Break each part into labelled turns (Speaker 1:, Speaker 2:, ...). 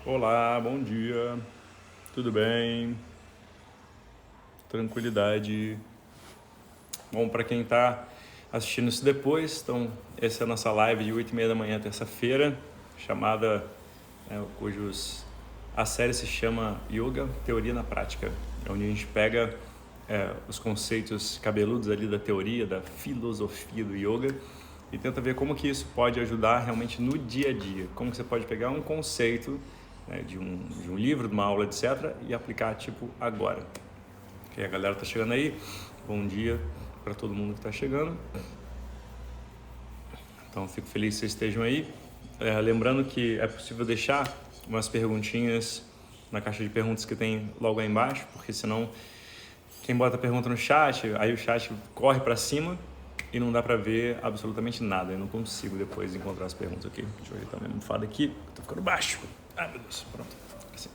Speaker 1: Olá, bom dia. Tudo bem? Tranquilidade. Bom, para quem está assistindo isso depois, então essa é a nossa live de 8h30 da manhã, terça-feira, chamada, a série se chama Yoga, Teoria na Prática, onde a gente pega os conceitos cabeludos ali da teoria, da filosofia do yoga e tenta ver como que isso pode ajudar realmente no dia a dia, como que você pode pegar um conceito de um livro, de uma aula, etc., e aplicar tipo agora. Okay, a galera tá chegando aí, bom dia para todo mundo que está chegando. Então fico feliz que vocês estejam aí. Lembrando que é possível deixar umas perguntinhas na caixa de perguntas que tem logo aí embaixo, porque senão quem bota pergunta no chat, aí o chat corre para cima e não dá para ver absolutamente nada. Eu não consigo depois encontrar as perguntas aqui. Deixa eu ajeitar minha almofada aqui, tô ficando baixo. Ai, meu Deus, pronto. Assim.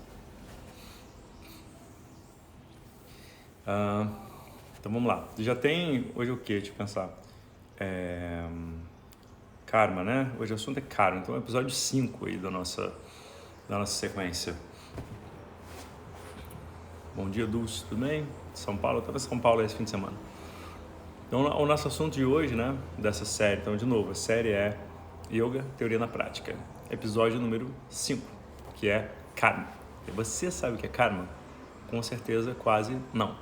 Speaker 1: Então vamos lá. Já tem hoje o que? Deixa eu pensar. Karma, né? Hoje o assunto é karma. Então é o episódio 5 aí da nossa sequência. Bom dia, Dulce, tudo bem? São Paulo, eu estava em São Paulo esse fim de semana. Então o nosso assunto de hoje, né, dessa série, então de novo, a série é Yoga, Teoria na Prática, episódio número 5, que é karma. E você sabe o que é karma? Com certeza, quase não.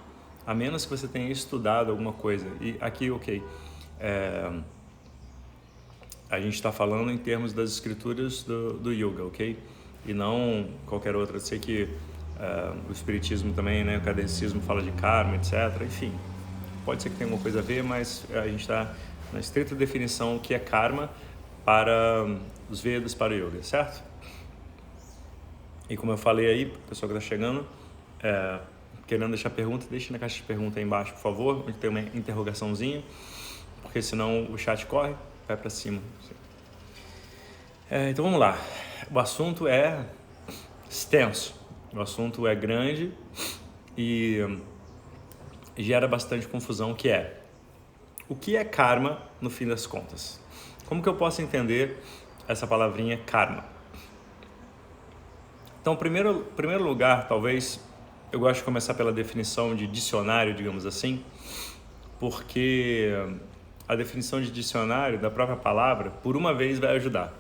Speaker 1: A menos que você tenha estudado alguma coisa. E aqui, a gente está falando em termos das escrituras do yoga, ok? E não qualquer outra. Eu sei que o espiritismo também, né, o kardecismo fala de karma, etc. Enfim, pode ser que tenha alguma coisa a ver, mas a gente está na estrita definição o que é karma para os Vedas, para o yoga, certo? E como eu falei aí, para o pessoal que está chegando, querendo deixar pergunta, deixe na caixa de pergunta aí embaixo, por favor, onde tem uma interrogaçãozinha, porque senão o chat corre, vai para cima. Então vamos lá. O assunto é extenso, o assunto é grande e gera bastante confusão, que é o que é karma no fim das contas? Como que eu posso entender essa palavrinha karma? Então, primeiro lugar, talvez, eu gosto de começar pela definição de dicionário, digamos assim, porque a definição de dicionário da própria palavra, por uma vez, vai ajudar.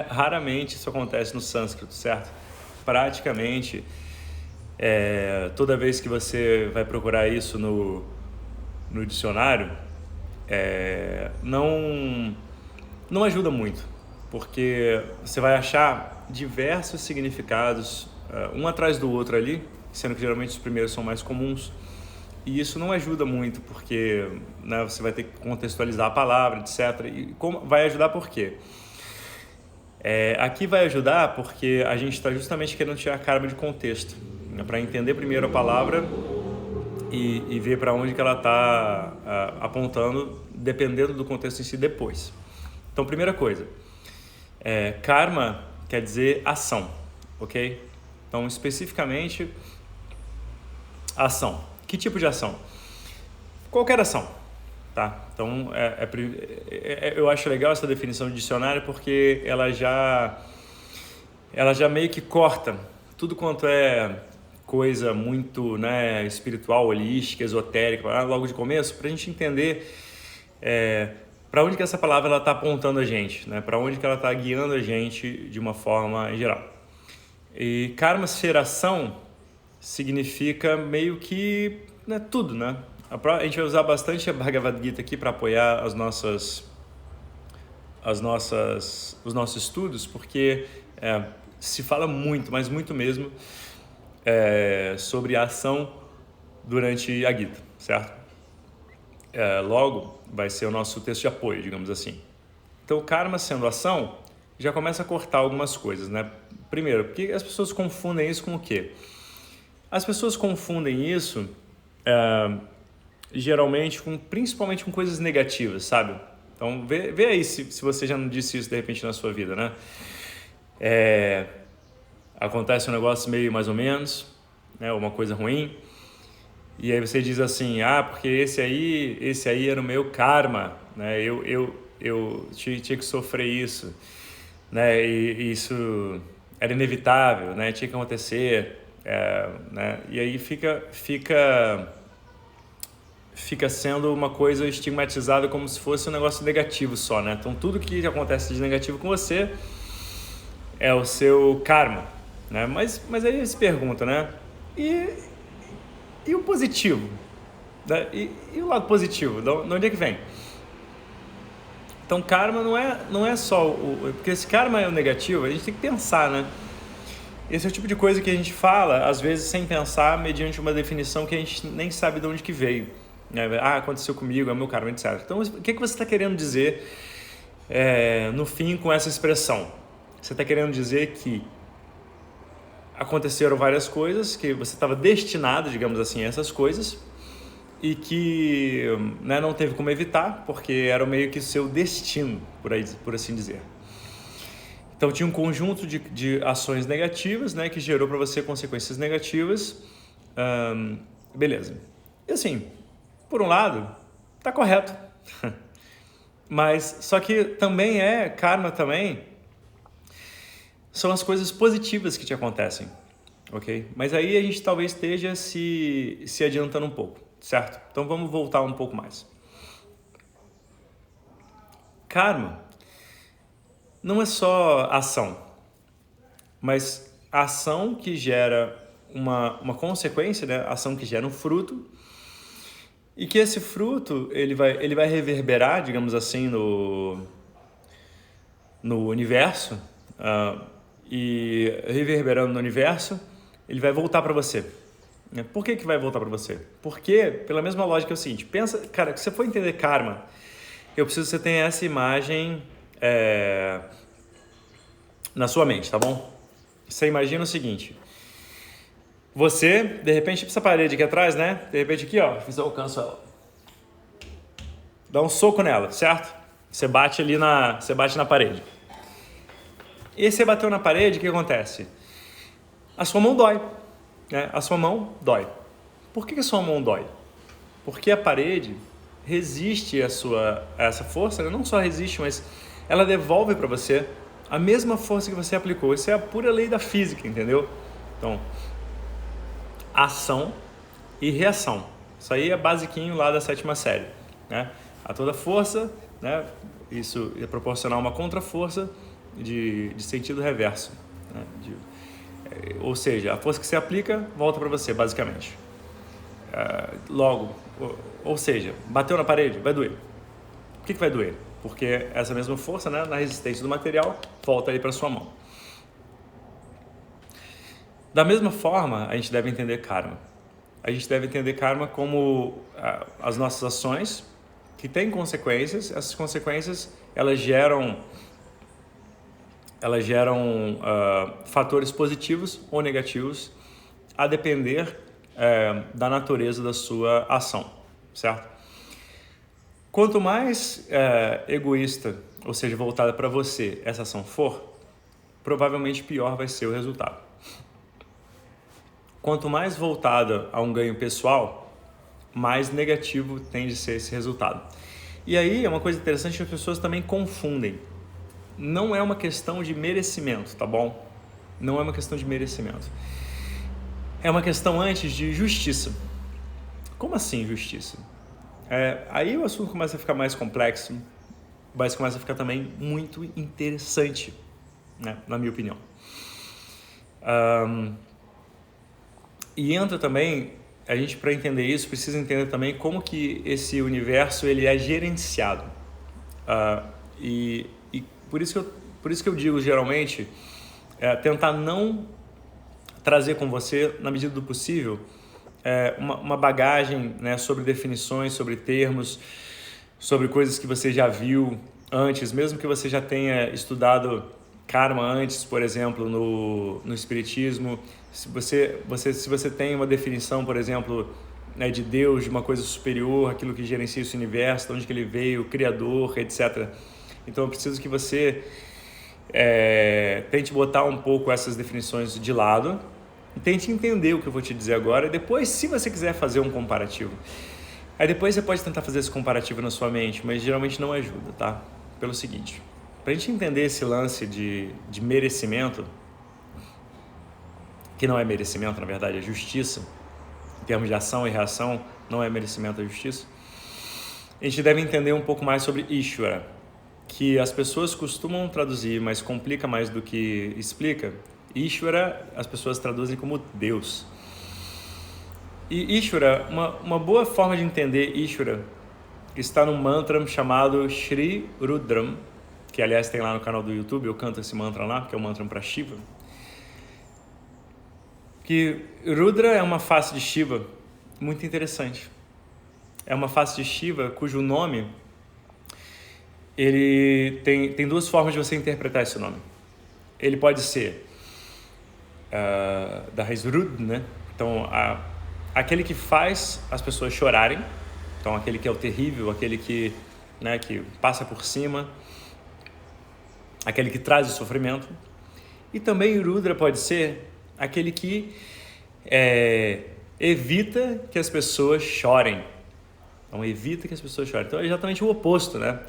Speaker 1: Raramente isso acontece no sânscrito, certo? Praticamente, toda vez que você vai procurar isso no dicionário, não ajuda muito, porque você vai achar diversos significados, um atrás do outro ali, sendo que geralmente os primeiros são mais comuns, e isso não ajuda muito, porque né, você vai ter que contextualizar a palavra, etc. E vai ajudar por quê? Aqui vai ajudar porque a gente está justamente querendo tirar karma de contexto, né, para entender primeiro a palavra e ver para onde que ela está apontando, dependendo do contexto em si depois. Então, primeira coisa, karma quer dizer ação, ok? Então, especificamente, ação. Que tipo de ação? Qualquer ação, tá? Então, eu acho legal essa definição de dicionário porque ela já meio que corta tudo quanto é coisa muito, né, espiritual, holística, esotérica, logo de começo, para a gente entender para onde que essa palavra está apontando a gente, né? Para onde que ela está guiando a gente de uma forma geral. E karma ser ação significa meio que tudo, né? A gente vai usar bastante a Bhagavad Gita aqui para apoiar os nossos estudos, porque se fala muito, mas muito mesmo, sobre a ação durante a Gita, certo? Logo, vai ser o nosso texto de apoio, digamos assim. Então, o karma sendo ação, já começa a cortar algumas coisas, né? Primeiro, porque as pessoas confundem isso com o quê? As pessoas confundem isso geralmente principalmente com coisas negativas, sabe? Então, vê aí se você já não disse isso de repente na sua vida, né? Acontece um negócio meio mais ou menos, né? Uma coisa ruim, e aí você diz assim, porque esse aí era o meu karma, né? Eu tinha que sofrer isso, né? E isso era inevitável, né? Tinha que acontecer, né? E aí fica sendo uma coisa estigmatizada como se fosse um negócio negativo só, né? Então tudo que acontece de negativo com você é o seu karma, né? Mas aí se pergunta, né? E o positivo? Né? E o lado positivo? De onde é que vem? Então karma não é só porque esse karma é o negativo, a gente tem que pensar, né? Esse é o tipo de coisa que a gente fala, às vezes sem pensar, mediante uma definição que a gente nem sabe de onde que veio. Aconteceu comigo, é o meu karma, etc. Então, o que você está querendo dizer no fim com essa expressão? Você está querendo dizer que aconteceram várias coisas, que você estava destinado, digamos assim, a essas coisas, e que, né, não teve como evitar, porque era meio que seu destino, por assim dizer. Então tinha um conjunto de ações negativas, né, que gerou para você consequências negativas. Beleza. E assim, por um lado, tá correto. Mas só que também karma também são as coisas positivas que te acontecem, ok? Mas aí a gente talvez esteja se adiantando um pouco, certo? Então vamos voltar um pouco mais. Karma não é só ação, mas a ação que gera uma consequência, né? Ação que gera um fruto, e que esse fruto ele vai reverberar, digamos assim, no universo, e reverberando no universo, ele vai voltar para você. Por que vai voltar para você? Porque, pela mesma lógica, é o seguinte: pensa, cara, se você for entender karma, eu preciso que você tenha essa imagem na sua mente, tá bom? Você imagina o seguinte: você, de repente, essa parede aqui atrás, né? De repente aqui, ó, eu alcanço ela. Dá um soco nela, certo? Você bate na parede. E você bateu na parede, o que acontece? A sua mão dói, né? A sua mão dói. Por que a sua mão dói? Porque a parede resiste a essa força, né? Não só resiste, mas ela devolve para você a mesma força que você aplicou. Isso é a pura lei da física, entendeu? Então, ação e reação. Isso aí é basiquinho lá da 7ª série, né? A toda força, né? Isso é proporcional a uma contraforça de sentido reverso, né? Ou seja, a força que você aplica volta para você, basicamente. Ou seja, bateu na parede, vai doer. Por que vai doer? Porque essa mesma força, né, na resistência do material, volta aí para sua mão. Da mesma forma, a gente deve entender karma. A gente deve entender karma como as nossas ações que têm consequências. Essas consequências, elas geram fatores positivos ou negativos, a depender da natureza da sua ação, certo? Quanto mais egoísta, ou seja, voltada para você, essa ação for, provavelmente pior vai ser o resultado. Quanto mais voltada a um ganho pessoal, mais negativo tende a ser esse resultado. E aí é uma coisa interessante que as pessoas também confundem. Não é uma questão de merecimento, tá bom? Não é uma questão de merecimento. É uma questão antes de justiça. Como assim justiça? Aí o assunto começa a ficar mais complexo, mas começa a ficar também muito interessante, né? Na minha opinião. E entra também, a gente, para entender isso, precisa entender também como que esse universo ele é gerenciado. E por isso que eu digo, geralmente, tentar não trazer com você, na medida do possível, uma bagagem, né, sobre definições, sobre termos, sobre coisas que você já viu antes, mesmo que você já tenha estudado karma antes, por exemplo, no espiritismo. Se você tem uma definição, por exemplo, né, de Deus, de uma coisa superior, aquilo que gerencia esse universo, de onde que ele veio, o Criador, etc. Então eu preciso que você tente botar um pouco essas definições de lado, tente entender o que eu vou te dizer agora, e depois, se você quiser fazer um comparativo, aí depois você pode tentar fazer esse comparativo na sua mente, mas geralmente não ajuda, tá? Pelo seguinte, para a gente entender esse lance de merecimento, que não é merecimento, na verdade é justiça, em termos de ação e reação, não é merecimento, é justiça, a gente deve entender um pouco mais sobre Ishvara, que as pessoas costumam traduzir, mas complica mais do que explica. Ishvara, as pessoas traduzem como Deus. E Ishvara, uma boa forma de entender Ishvara está num mantra chamado Shri Rudram, que aliás tem lá no canal do YouTube, eu canto esse mantra lá, que é um mantra para Shiva. Que Rudra é uma face de Shiva muito interessante. É uma face de Shiva cujo nome, ele tem duas formas de você interpretar esse nome. Ele pode ser da raiz Rud, né? Então, aquele que faz as pessoas chorarem, então aquele que é o terrível, aquele que, né, que passa por cima, aquele que traz o sofrimento. E também Rudra pode ser aquele que evita que as pessoas chorem. Então, evita que as pessoas chorem. Então, é exatamente o oposto, né?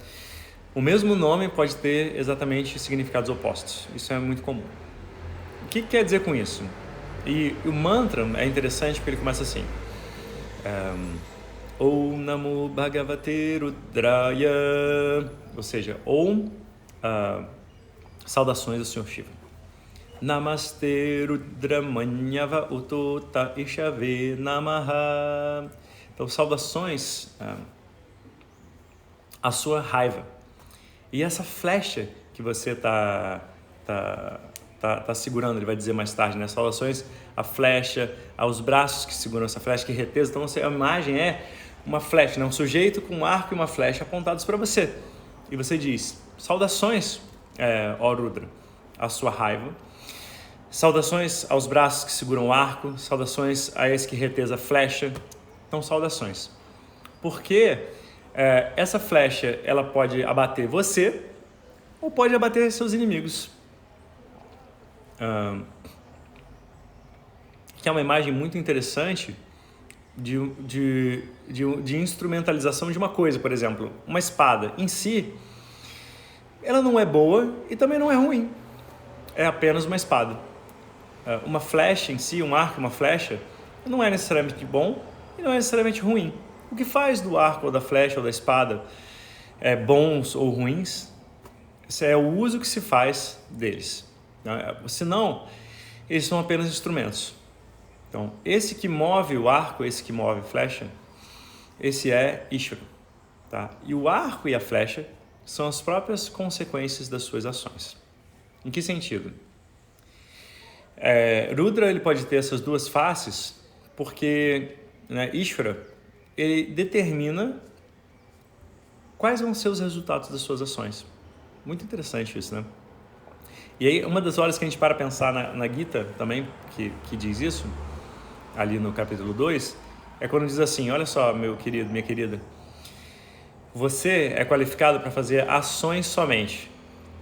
Speaker 1: O mesmo nome pode ter exatamente significados opostos. Isso é muito comum. O que quer dizer com isso? E o mantra é interessante porque ele começa assim. Om Namo Bhagavate Rudraya. Ou seja, Om, saudações ao Senhor Shiva. Namaste Rudramanyava Utota Ishave Namaha. Então, saudações à sua raiva. E essa flecha que você tá segurando, ele vai dizer mais tarde, né? Saudações à flecha, aos braços que seguram essa flecha, que retesa. Então, a imagem é uma flecha, né? Um sujeito com um arco e uma flecha apontados para você. E você diz, saudações, ó Rudra, à sua raiva. Saudações aos braços que seguram o arco, saudações a esse que retesa a flecha. Então, saudações. Porque essa flecha, ela pode abater você ou pode abater seus inimigos. Que é uma imagem muito interessante de instrumentalização de uma coisa, por exemplo. Uma espada em si, ela não é boa e também não é ruim. É apenas uma espada. Uma flecha em si, um arco, uma flecha, não é necessariamente bom e não é necessariamente ruim. O que faz do arco ou da flecha ou da espada bons ou ruins, esse é o uso que se faz deles. Senão, eles são apenas instrumentos. Então, esse que move o arco, esse que move a flecha, esse é Ishvara. Tá? E o arco e a flecha são as próprias consequências das suas ações. Em que sentido? Rudra ele pode ter essas duas faces porque, né, Ishvara ele determina quais vão ser os resultados das suas ações. Muito interessante isso, né? E aí, uma das horas que a gente para pensar na Gita também, que diz isso, ali no capítulo 2, é quando diz assim, olha só, meu querido, minha querida, você é qualificado para fazer ações somente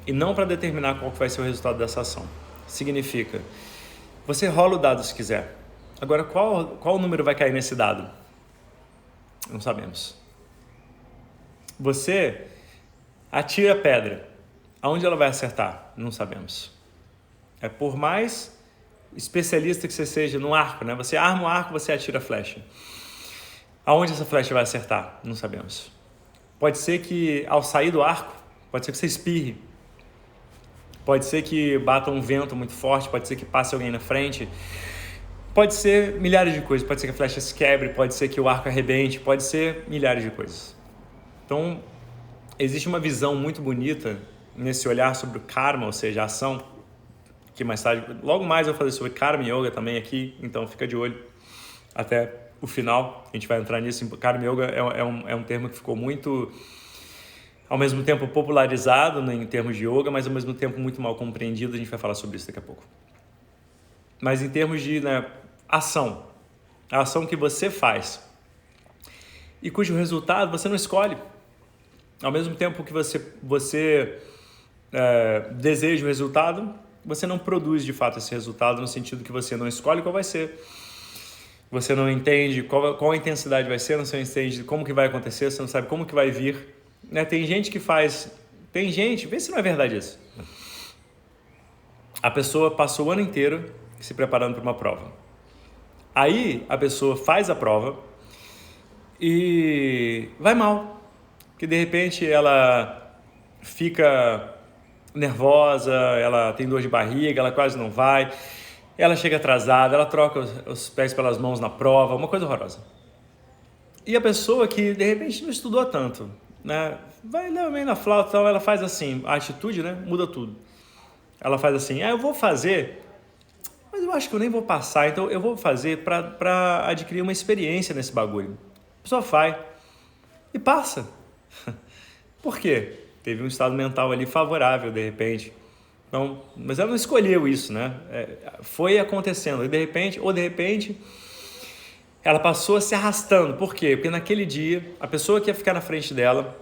Speaker 1: e não para determinar qual vai ser o resultado dessa ação. Significa, você rola o dado se quiser. Agora, qual número vai cair nesse dado? Não sabemos. Você atira a pedra. Aonde ela vai acertar? Não sabemos. Por mais especialista que você seja no arco, né? Você arma o arco, você atira a flecha. Aonde essa flecha vai acertar? Não sabemos. Pode ser que ao sair do arco, pode ser que você espirre. Pode ser que bata um vento muito forte, pode ser que passe alguém na frente. Pode ser milhares de coisas. Pode ser que a flecha se quebre, pode ser que o arco arrebente, pode ser milhares de coisas. Então, existe uma visão muito bonita nesse olhar sobre o karma, ou seja, a ação, que mais tarde, logo mais eu vou fazer sobre karma yoga também aqui, então fica de olho até o final, a gente vai entrar nisso. Karma yoga é um termo que ficou muito, ao mesmo tempo popularizado, né, em termos de yoga, mas ao mesmo tempo muito mal compreendido, a gente vai falar sobre isso daqui a pouco. Mas em termos de, né, ação, a ação que você faz e cujo resultado você não escolhe, ao mesmo tempo que você deseja o resultado, você não produz de fato esse resultado, no sentido que você não escolhe qual vai ser, você não entende qual a intensidade vai ser, você não entende como que vai acontecer, você não sabe como que vai vir, né? Tem gente que faz, vê se não é verdade isso, a pessoa passou o ano inteiro se preparando para uma prova. Aí a pessoa faz a prova e vai mal, porque de repente ela fica nervosa, ela tem dor de barriga, ela quase não vai, ela chega atrasada, ela troca os pés pelas mãos na prova, uma coisa horrorosa. E a pessoa que de repente não estudou tanto, né, vai meio na flauta, então ela faz assim, a atitude, né, muda tudo. Ela faz assim, eu vou fazer, mas eu acho que eu nem vou passar, então eu vou fazer para adquirir uma experiência nesse bagulho. A pessoa faz e passa. Por quê? Teve um estado mental ali favorável, de repente. Então, mas ela não escolheu isso, né? Foi acontecendo. E de repente, ela passou se arrastando. Por quê? Porque naquele dia, a pessoa que ia ficar na frente dela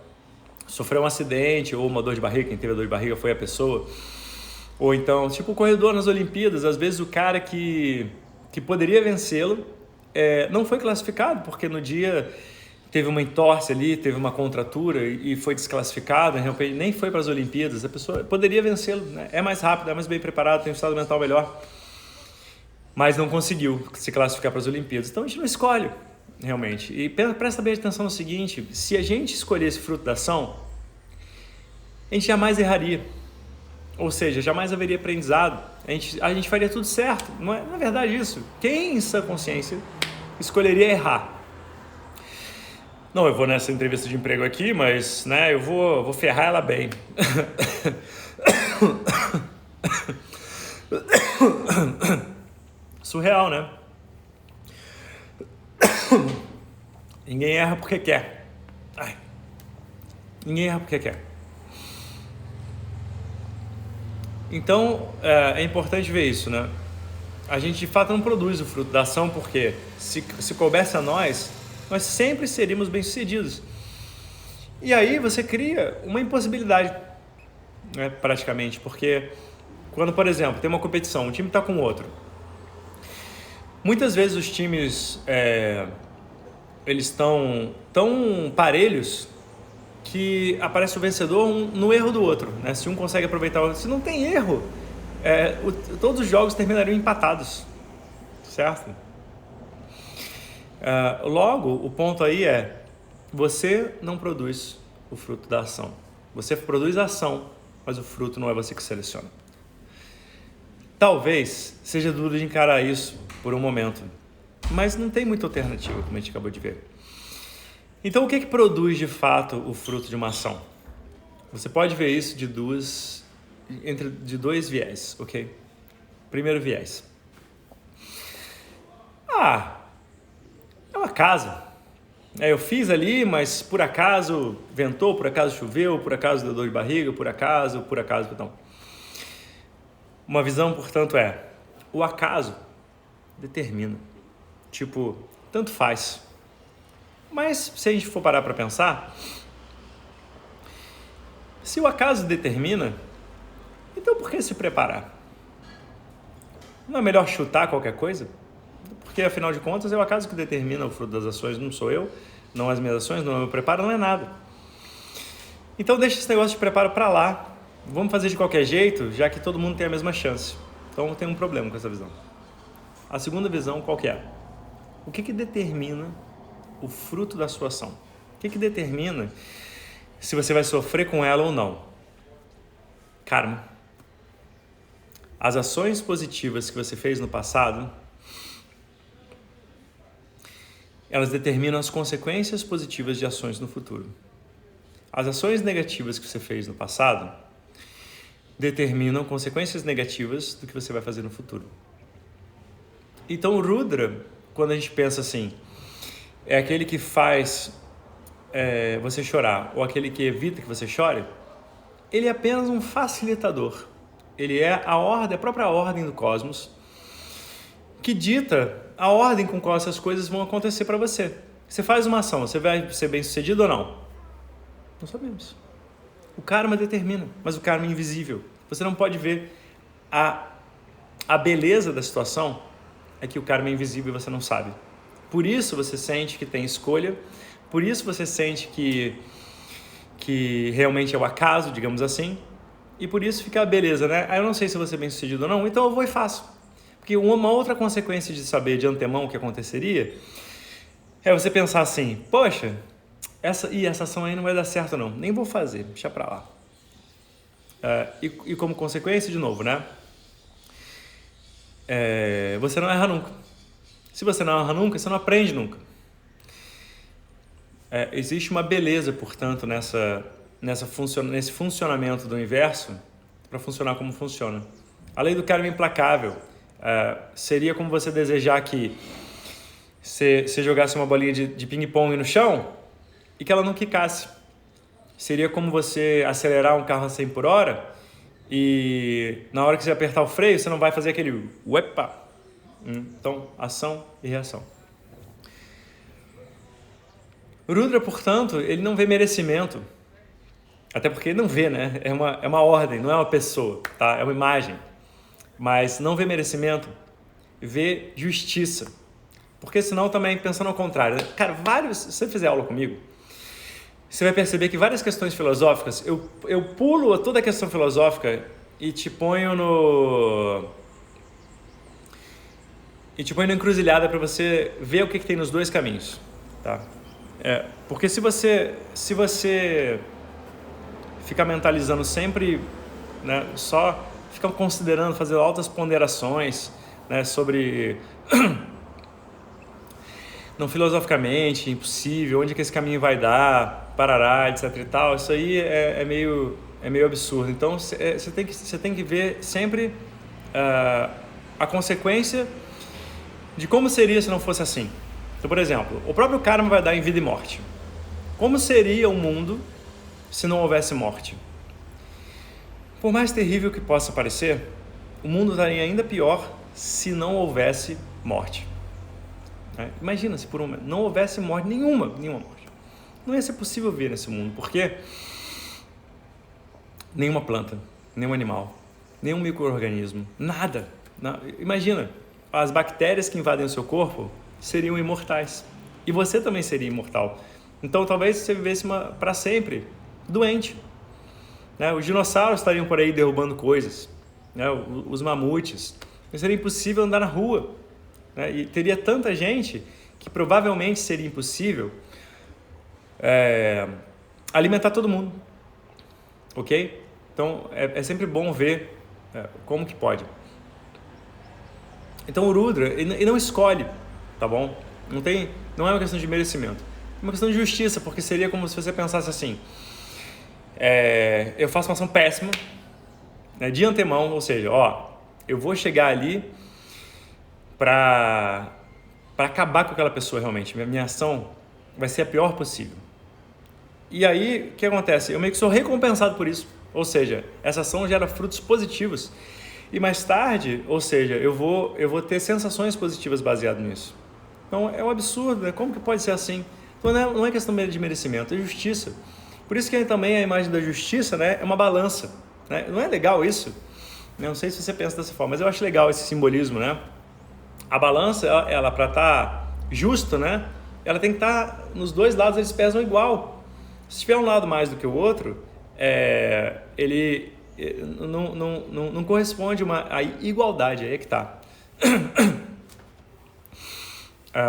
Speaker 1: sofreu um acidente ou uma dor de barriga. Quem teve a dor de barriga foi a pessoa. Ou então, tipo o corredor nas Olimpíadas, às vezes o cara que poderia vencê-lo não foi classificado, porque no dia teve uma entorse ali, teve uma contratura e foi desclassificado, nem foi para as Olimpíadas. A pessoa poderia vencê-lo, né? É mais rápido, é mais bem preparado, tem um estado mental melhor, mas não conseguiu se classificar para as Olimpíadas. Então a gente não escolhe, realmente. E presta bem atenção no seguinte, se a gente escolhesse fruto da ação, a gente jamais erraria. Ou seja, jamais haveria aprendizado. A gente faria tudo certo. Não é verdade isso. Quem em sã consciência escolheria errar? Não, eu vou nessa entrevista de emprego aqui, mas né, eu vou ferrar ela bem. Surreal, né? Ninguém erra porque quer. Ninguém erra porque quer. Então, é importante ver isso, né? A gente, de fato, não produz o fruto da ação porque se coubesse a nós sempre seríamos bem-sucedidos. E aí você cria uma impossibilidade, né, praticamente, porque quando, por exemplo, tem uma competição, um time está com o outro, muitas vezes os times eles estão tão parelhos que aparece o vencedor no erro do outro, né? Se um consegue aproveitar o outro, se não tem erro, todos os jogos terminariam empatados, certo? Logo, o ponto aí você não produz o fruto da ação. Você produz a ação, mas o fruto não é você que seleciona. Talvez seja duro de encarar isso por um momento, mas não tem muita alternativa, como a gente acabou de ver. Então, o que produz de fato o fruto de uma ação? Você pode ver isso de dois viés, ok? Primeiro viés. É um acaso. Eu fiz ali, mas por acaso ventou, por acaso choveu, por acaso deu dor de barriga, por acaso, então. Uma visão, portanto, o acaso determina. Tipo, tanto faz. Mas se a gente for parar para pensar, se o acaso determina, então por que se preparar? Não é melhor chutar qualquer coisa? Porque, afinal de contas, é o acaso que determina o fruto das ações, não sou eu, não as minhas ações, não é o meu preparo, não é nada. Então, deixa esse negócio de preparo para lá. Vamos fazer de qualquer jeito, já que todo mundo tem a mesma chance. Então, tem um problema com essa visão. A segunda visão, qual que é? O que determina o fruto da sua ação? O que determina se você vai sofrer com ela ou não? Karma. As ações positivas que você fez no passado, elas determinam as consequências positivas de ações no futuro. As ações negativas que você fez no passado determinam consequências negativas do que você vai fazer no futuro. Então, o Rudra, quando a gente pensa assim, é aquele que faz você chorar ou aquele que evita que você chore, ele é apenas um facilitador. Ele é a própria ordem do cosmos que dita a ordem com qual essas coisas vão acontecer para você. Você faz uma ação, você vai ser bem sucedido ou não? Não sabemos. O karma determina, mas o karma é invisível. Você não pode ver a beleza da situação, é que o karma é invisível e você não sabe. Por isso você sente que tem escolha, por isso você sente que realmente é o acaso, digamos assim, e por isso fica a beleza, né? Eu não sei se vou ser bem sucedido ou não, então eu vou e faço. Porque uma outra consequência de saber de antemão o que aconteceria é você pensar assim, poxa, essa ação aí não vai dar certo não, nem vou fazer, deixa pra lá. E como consequência, de novo, né? Você não erra nunca. Se você não erra nunca, você não aprende nunca. Existe uma beleza, portanto, nesse funcionamento do universo para funcionar como funciona. A lei do karma implacável seria como você desejar que você jogasse uma bolinha de ping-pong no chão e que ela não quicasse. Seria como você acelerar um carro a 100 por hora e na hora que você apertar o freio, você não vai fazer aquele uepa. Então, ação e reação. Rudra, portanto, ele não vê merecimento. Até porque ele não vê, né? É uma ordem, não é uma pessoa, tá? É uma imagem. Mas não vê merecimento, vê justiça. Porque senão também, pensando ao contrário, né? Cara, se você fizer aula comigo, você vai perceber que várias questões filosóficas, eu pulo toda a questão filosófica e te ponho na encruzilhada para você ver o que tem nos dois caminhos, tá? Porque se você ficar mentalizando sempre, né, só ficar considerando, fazer altas ponderações, né, sobre não filosoficamente, impossível, onde que esse caminho vai dar, parará, etc e tal, isso aí é meio absurdo. Então você tem que ver sempre a consequência de como seria se não fosse assim. Então, por exemplo, o próprio karma vai dar em vida e morte. Como seria o mundo se não houvesse morte? Por mais terrível que possa parecer, o mundo estaria ainda pior se não houvesse morte. Imagina se por um momento não houvesse morte, nenhuma morte. Não ia ser possível viver nesse mundo, porque nenhuma planta, nenhum animal, nenhum micro-organismo, nada. Imagina, as bactérias que invadem o seu corpo seriam imortais. E você também seria imortal. Então talvez você vivesse para sempre doente. Né? Os dinossauros estariam por aí derrubando coisas. Né? Os mamutes. Seria impossível andar na rua. Né? E teria tanta gente que provavelmente seria impossível alimentar todo mundo. Ok? Então é sempre bom ver como que pode. Então o Rudra, ele não escolhe, tá bom? Não é uma questão de merecimento. É uma questão de justiça, porque seria como se você pensasse assim, eu faço uma ação péssima, né, de antemão, ou seja, eu vou chegar ali para acabar com aquela pessoa realmente. Minha ação vai ser a pior possível. E aí, o que acontece? Eu meio que sou recompensado por isso. Ou seja, essa ação gera frutos positivos. E mais tarde, ou seja, eu vou ter sensações positivas baseado nisso. Então, é um absurdo, né? Como que pode ser assim? Então, não é questão de merecimento, é justiça. Por isso que também a imagem da justiça, né, é uma balança. Né? Não é legal isso? Não sei se você pensa dessa forma, mas eu acho legal esse simbolismo, né? A balança, ela para estar justa, né? Ela tem que estar nos dois lados, eles pesam igual. Se tiver um lado mais do que o outro, ele não corresponde a igualdade, aí é que está.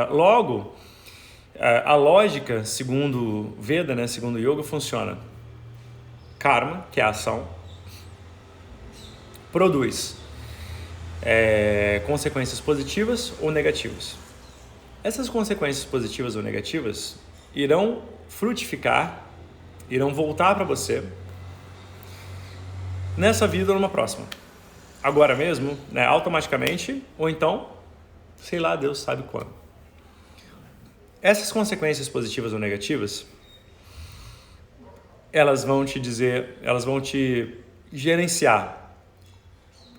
Speaker 1: Logo, a lógica, segundo Veda, né, segundo Yoga, funciona. Karma, que é a ação, produz consequências positivas ou negativas. Essas consequências positivas ou negativas irão frutificar, irão voltar para você nessa vida ou numa próxima. Agora mesmo, né, automaticamente, ou então, sei lá, Deus sabe quando. Essas consequências positivas ou negativas, elas vão te gerenciar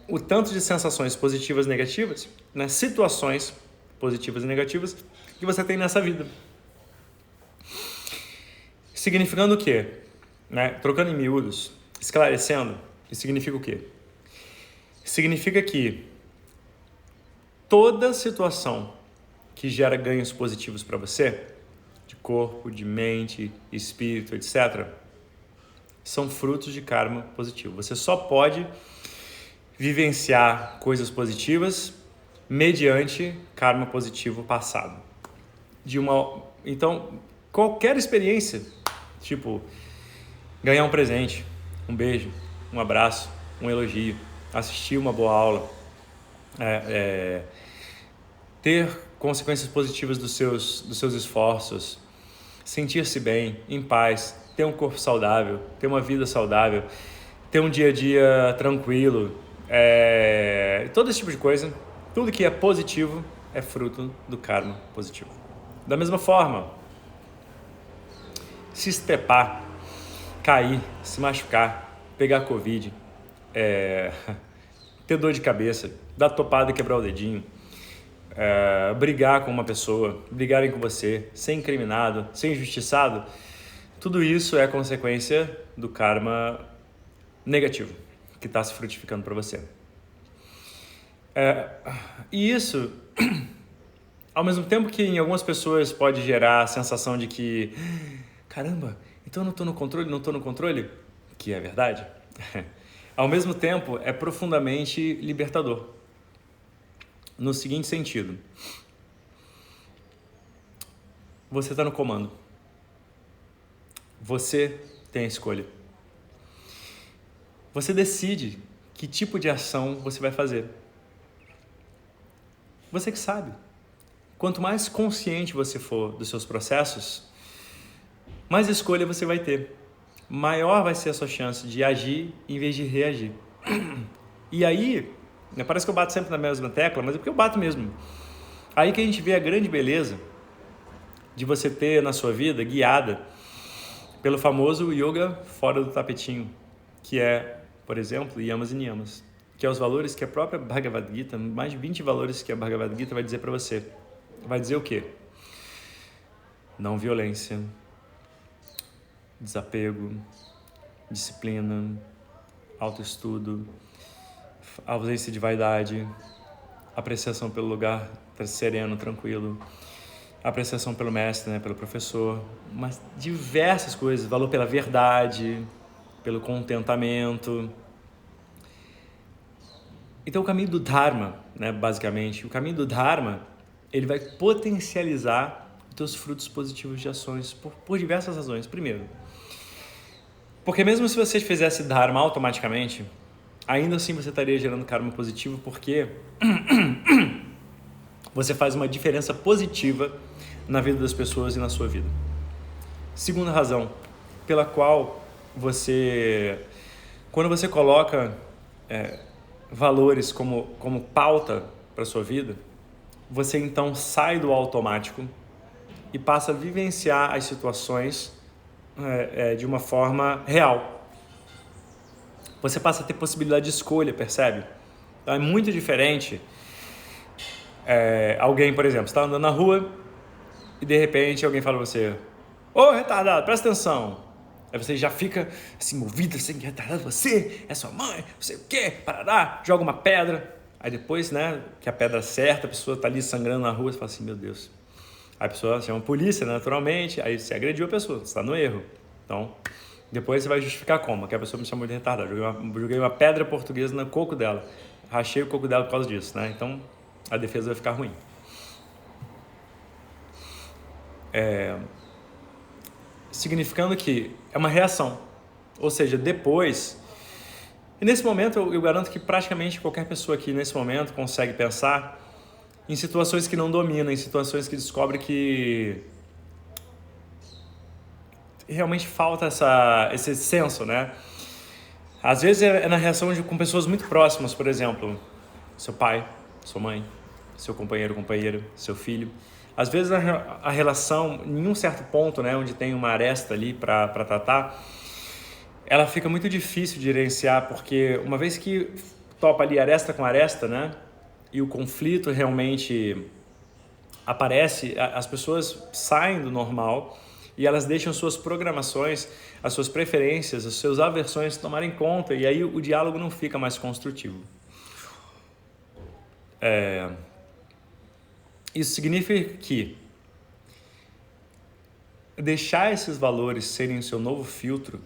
Speaker 1: o tanto de sensações positivas e negativas, né, situações positivas e negativas que você tem nessa vida. Significando o quê? Né? Trocando em miúdos, esclarecendo, isso significa o quê? Significa que toda situação que gera ganhos positivos para você, de corpo, de mente, espírito, etc., são frutos de karma positivo. Você só pode vivenciar coisas positivas mediante karma positivo passado. Então, qualquer experiência, tipo ganhar um presente, um beijo, um abraço, um elogio, assistir uma boa aula, ter consequências positivas dos seus esforços, sentir-se bem, em paz, ter um corpo saudável, ter uma vida saudável, ter um dia a dia tranquilo, todo esse tipo de coisa, tudo que é positivo é fruto do karma positivo. Da mesma forma, se estrepar, cair, se machucar, pegar Covid, ter dor de cabeça, dar topada e quebrar o dedinho, brigar com uma pessoa, brigarem com você, ser incriminado, ser injustiçado, tudo isso é consequência do karma negativo que está se frutificando para você. E isso, ao mesmo tempo que em algumas pessoas pode gerar a sensação de que, caramba, então eu não estou no controle, que é verdade, ao mesmo tempo é profundamente libertador. No seguinte sentido, você está no comando, você tem a escolha, você decide que tipo de ação você vai fazer, você que sabe. Quanto mais consciente você for dos seus processos, mais escolha você vai ter, maior vai ser a sua chance de agir em vez de reagir. E aí, parece que eu bato sempre na mesma tecla, mas é porque eu bato mesmo. Aí que a gente vê a grande beleza de você ter na sua vida guiada pelo famoso yoga fora do tapetinho, que é, por exemplo, yamas e niyamas, que é os valores que a própria Bhagavad Gita, mais de 20 valores que a Bhagavad Gita vai dizer para você. Vai dizer o quê? Não violência, desapego, disciplina, autoestudo, ausência de vaidade, apreciação pelo lugar sereno, tranquilo, apreciação pelo mestre, né, pelo professor, mas diversas coisas, valor pela verdade, pelo contentamento. Então o caminho do Dharma, né, basicamente, o caminho do Dharma, ele vai potencializar os teus frutos positivos de ações por diversas razões. Primeiro, porque mesmo se você fizesse Dharma automaticamente, ainda assim você estaria gerando karma positivo, porque você faz uma diferença positiva na vida das pessoas e na sua vida. Segunda razão pela qual quando você coloca valores como pauta para a sua vida, você então sai do automático e passa a vivenciar as situações de uma forma real. Você passa a ter possibilidade de escolha, percebe? Então é muito diferente alguém, por exemplo, está andando na rua e de repente alguém fala pra você: ô retardado, presta atenção. Aí você já fica assim, movido, assim, retardado, você é sua mãe, não sei o quê, parará, joga uma pedra. Aí depois, né, que a pedra acerta, a pessoa tá ali sangrando na rua, você fala assim, meu Deus. Aí a pessoa chama a polícia, naturalmente, aí você agrediu a pessoa, você está no erro. Então, depois você vai justificar como? Que a pessoa me chamou de retardado, joguei uma pedra portuguesa no coco dela, rachei o coco dela por causa disso, né? Então, a defesa vai ficar ruim. Significando que é uma reação, ou seja, depois, e nesse momento eu garanto que praticamente qualquer pessoa aqui nesse momento consegue pensar em situações que não domina, em situações que descobre que realmente falta esse senso, né? Às vezes é na reação com pessoas muito próximas, por exemplo, seu pai, sua mãe, seu companheiro, companheira, seu filho. Às vezes a relação, em um certo ponto, né, onde tem uma aresta ali para tratar, ela fica muito difícil de gerenciar, porque uma vez que topa ali aresta com aresta, né, e o conflito realmente aparece, as pessoas saem do normal e elas deixam suas programações, as suas preferências, as suas aversões tomarem conta, e aí o diálogo não fica mais construtivo. Isso significa que deixar esses valores serem o seu novo filtro,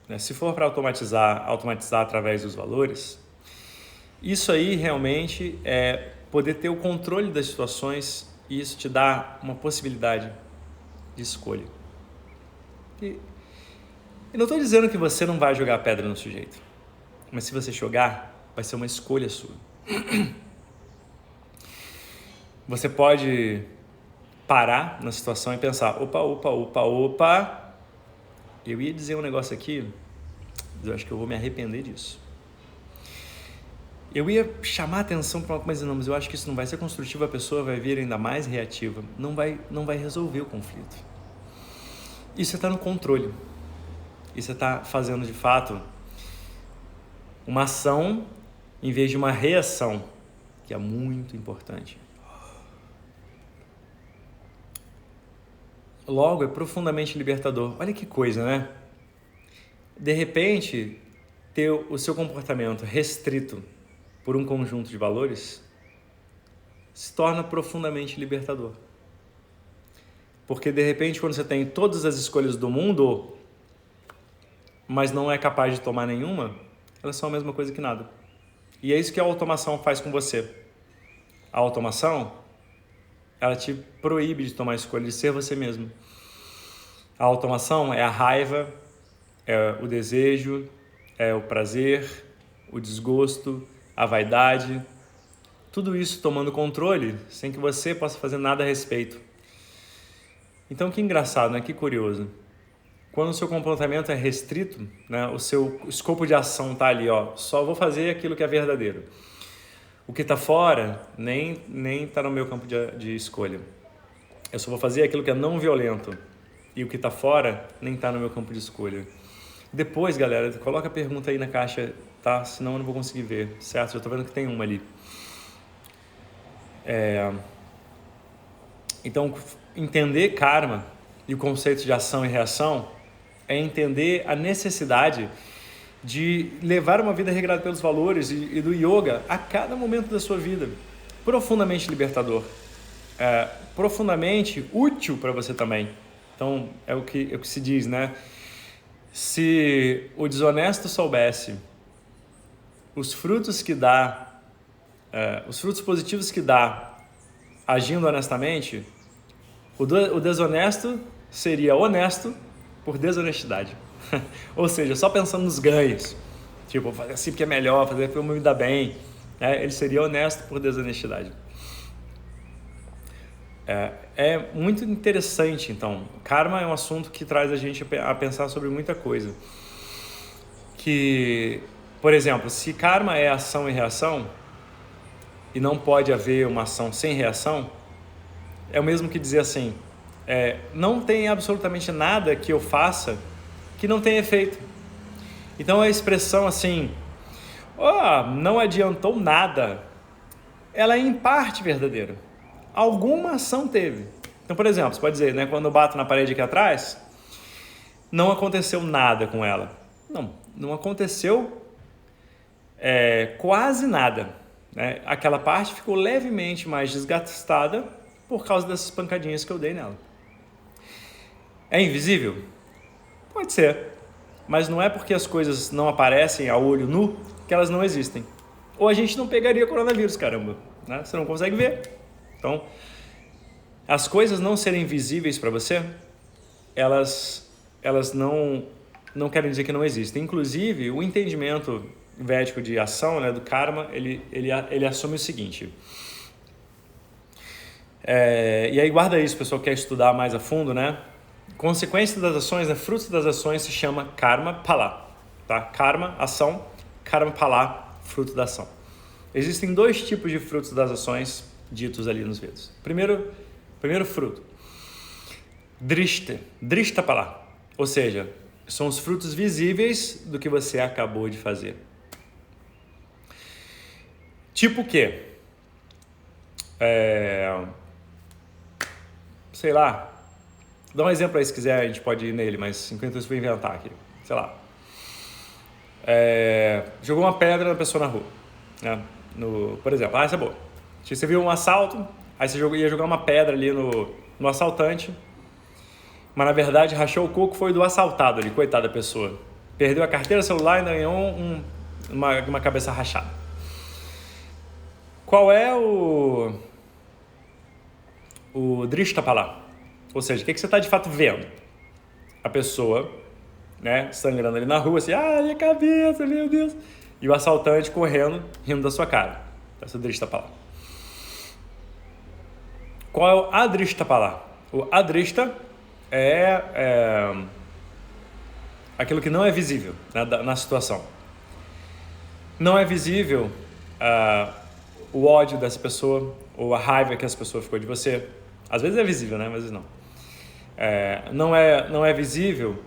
Speaker 1: né, se for para automatizar através dos valores, isso aí realmente é poder ter o controle das situações, e isso te dá uma possibilidade de escolha. E não estou dizendo que você não vai jogar pedra no sujeito, mas se você jogar, vai ser uma escolha sua. Você pode parar na situação e pensar, opa, eu ia dizer um negócio aqui, mas eu acho que eu vou me arrepender disso. Eu ia chamar a atenção para uma coisa, não, mas eu acho que isso não vai ser construtivo, a pessoa vai vir ainda mais reativa, não vai resolver o conflito. Isso está no controle. Isso está fazendo, de fato, uma ação em vez de uma reação, que é muito importante. Logo, é profundamente libertador. Olha que coisa, né? De repente, ter o seu comportamento restrito por um conjunto de valores se torna profundamente libertador. Porque, de repente, quando você tem todas as escolhas do mundo, mas não é capaz de tomar nenhuma, elas são a mesma coisa que nada. E é isso que a automação faz com você. A automação, ela te proíbe de tomar escolha, de ser você mesmo. A automação é a raiva, é o desejo, é o prazer, o desgosto, a vaidade, tudo isso tomando controle sem que você possa fazer nada a respeito. Então, que engraçado, né? Que curioso. Quando o seu comportamento é restrito, né? O seu escopo de ação está ali, ó, só vou fazer aquilo que é verdadeiro. O que está fora nem está no meu campo de escolha. Eu só vou fazer aquilo que é não violento. E o que está fora nem está no meu campo de escolha. Depois, galera, coloca a pergunta aí na caixa, tá? Senão eu não vou conseguir ver, certo? Já estou vendo que tem uma ali. Então, entender karma e o conceito de ação e reação é entender a necessidade de levar uma vida regrada pelos valores e do yoga a cada momento da sua vida. Profundamente libertador. Profundamente útil para você também. Então, é o que se diz, né? Se o desonesto soubesse os frutos que dá, os frutos positivos que dá agindo honestamente, o desonesto seria honesto por desonestidade. Ou seja, só pensando nos ganhos. Tipo, vou fazer assim porque é melhor, fazer porque eu me dar bem. Ele seria honesto por desonestidade. É muito interessante, então. Karma é um assunto que traz a gente a pensar sobre muita coisa. Que, por exemplo, se karma é ação e reação, e não pode haver uma ação sem reação, é o mesmo que dizer assim, não tem absolutamente nada que eu faça que não tenha efeito. Então a expressão assim, não adiantou nada, ela é em parte verdadeira. Alguma ação teve. Então, por exemplo, você pode dizer, né, quando eu bato na parede aqui atrás, não aconteceu nada com ela. Não aconteceu quase nada. Né? Aquela parte ficou levemente mais desgastada por causa dessas pancadinhas que eu dei nela. É invisível? Pode ser. Mas não é porque as coisas não aparecem a olho nu que elas não existem. Ou a gente não pegaria coronavírus, caramba. Né? Você não consegue ver. Então, as coisas não serem visíveis para você, elas não querem dizer que não existem. Inclusive, o entendimento védico de ação, né, do karma, ele assume o seguinte. E aí guarda isso, pessoal que quer estudar mais a fundo, né? Consequência das ações, né, fruto das ações se chama karma phala. Tá? Karma, ação, karma phala, fruto da ação. Existem dois tipos de frutos das ações ditos ali nos Vedas. Primeiro fruto, drishta phala, ou seja, são os frutos visíveis do que você acabou de fazer. Tipo o quê? Sei lá, dá um exemplo aí se quiser, a gente pode ir nele, mas enquanto isso eu vou inventar aqui, sei lá. Jogou uma pedra na pessoa na rua, né? Por exemplo, essa é boa. Você viu um assalto, aí você ia jogar uma pedra ali no assaltante, mas na verdade rachou o coco foi do assaltado ali, coitada da pessoa. Perdeu a carteira, o celular e ainda ganhou uma cabeça rachada. Qual é o Drishtapala? Ou seja, o que você está de fato vendo? A pessoa, né, sangrando ali na rua, assim, minha cabeça, meu Deus. E o assaltante correndo, rindo da sua cara. Essa é o Drishtapala. Qual é o Adrishtapala? O Adrishta é aquilo que não é visível, né, na situação. Não é visível o ódio dessa pessoa ou a raiva que essa pessoa ficou de você. Às vezes é visível, né? Às vezes não. Não é visível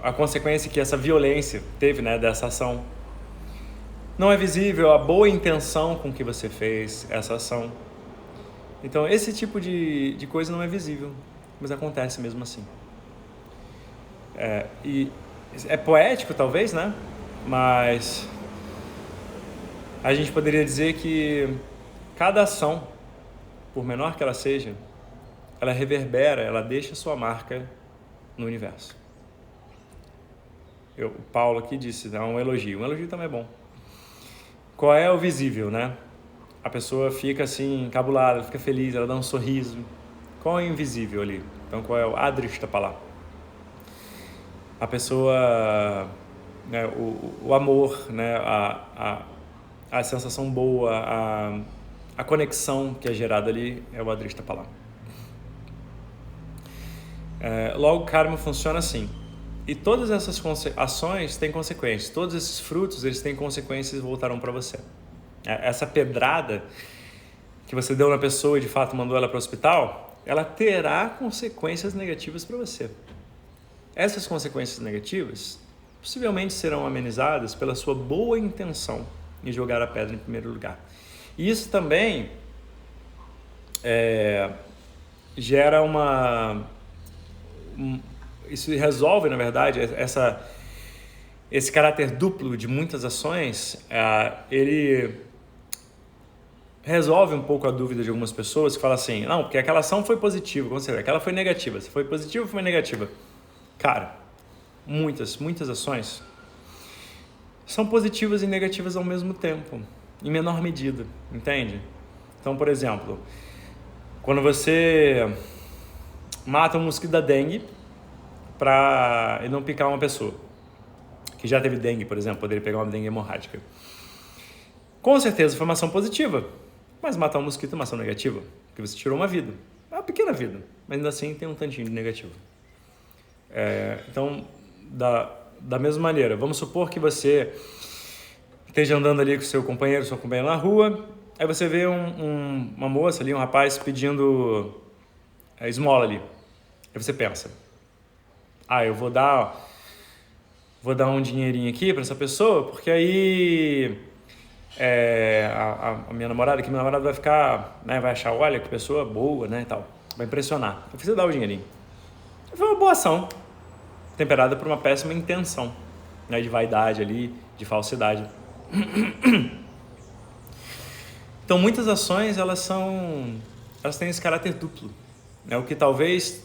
Speaker 1: a consequência que essa violência teve, né, dessa ação. Não é visível a boa intenção com que você fez essa ação. Então, esse tipo de coisa não é visível, mas acontece mesmo assim. E é poético, talvez, né? Mas a gente poderia dizer que cada ação, por menor que ela seja, ela reverbera, ela deixa sua marca no universo. O Paulo aqui disse, é um elogio. Um elogio também é bom. Qual é o visível, né? A pessoa fica assim, encabulada, fica feliz, ela dá um sorriso. Qual é o invisível ali? Então, qual é o Adrishtapala? A pessoa, né, o amor, né, a sensação boa, a conexão que é gerada ali é o Adrishtapala. Logo, o karma funciona assim. E todas essas ações têm consequências. Todos esses frutos, eles têm consequências e voltarão para você. Essa pedrada que você deu na pessoa e de fato mandou ela para o hospital, ela terá consequências negativas para você. Essas consequências negativas possivelmente serão amenizadas pela sua boa intenção em jogar a pedra em primeiro lugar. E isso também gera isso resolve, na verdade, esse caráter duplo de muitas ações, ele resolve um pouco a dúvida de algumas pessoas que falam assim, não, porque aquela ação foi positiva, como você vê, aquela foi negativa, se foi positiva ou foi negativa. Cara, muitas ações são positivas e negativas ao mesmo tempo, em menor medida, entende? Então, por exemplo, quando você mata um mosquito da dengue para não picar uma pessoa que já teve dengue, por exemplo, poderia pegar uma dengue hemorrágica. Com certeza foi uma ação positiva, mas matar um mosquito é uma ação negativa, porque você tirou uma vida, uma pequena vida, mas ainda assim tem um tantinho de negativo. Então, da mesma maneira, vamos supor que você esteja andando ali com seu companheiro, sua companheira na rua, aí você vê uma moça ali, um rapaz pedindo esmola ali. Aí você pensa, eu vou dar um dinheirinho aqui para essa pessoa, porque aí a minha namorada vai ficar, né, vai achar, olha que pessoa boa, né, e tal, vai impressionar. Eu preciso dar o dinheirinho. Foi uma boa ação, temperada por uma péssima intenção, né, de vaidade ali, de falsidade. Então, muitas ações, elas têm esse caráter duplo, né, o que talvez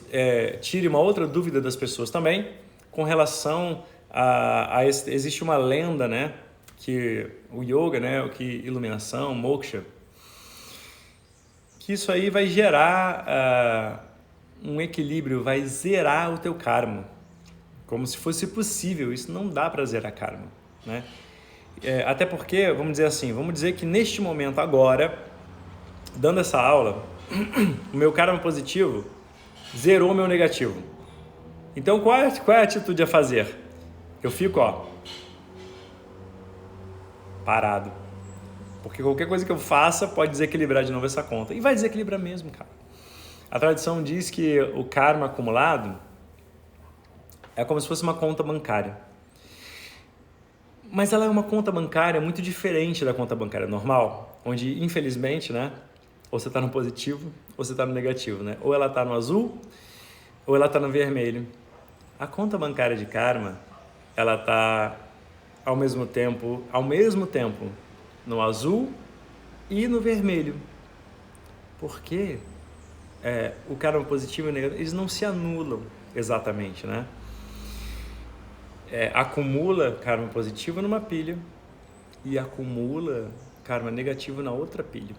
Speaker 1: tire uma outra dúvida das pessoas também, com relação existe uma lenda, né, que o yoga, né, que iluminação, moksha, que isso aí vai gerar um equilíbrio, vai zerar o teu karma, como se fosse possível. Isso não dá para zerar karma, né? Até porque, vamos dizer que neste momento agora, dando essa aula, o meu karma positivo zerou o meu negativo. Então, qual é a atitude a fazer? Eu fico, parado. Porque qualquer coisa que eu faça pode desequilibrar de novo essa conta. E vai desequilibrar mesmo, cara. A tradição diz que o karma acumulado é como se fosse uma conta bancária. Mas ela é uma conta bancária muito diferente da conta bancária normal, onde, infelizmente, né, ou você está no positivo ou você está no negativo, né? Ou ela está no azul ou ela está no vermelho. A conta bancária de karma, ela está ao mesmo tempo no azul e no vermelho. Porque o karma positivo e o negativo, eles não se anulam exatamente, né? Acumula karma positivo numa pilha e acumula karma negativo na outra pilha.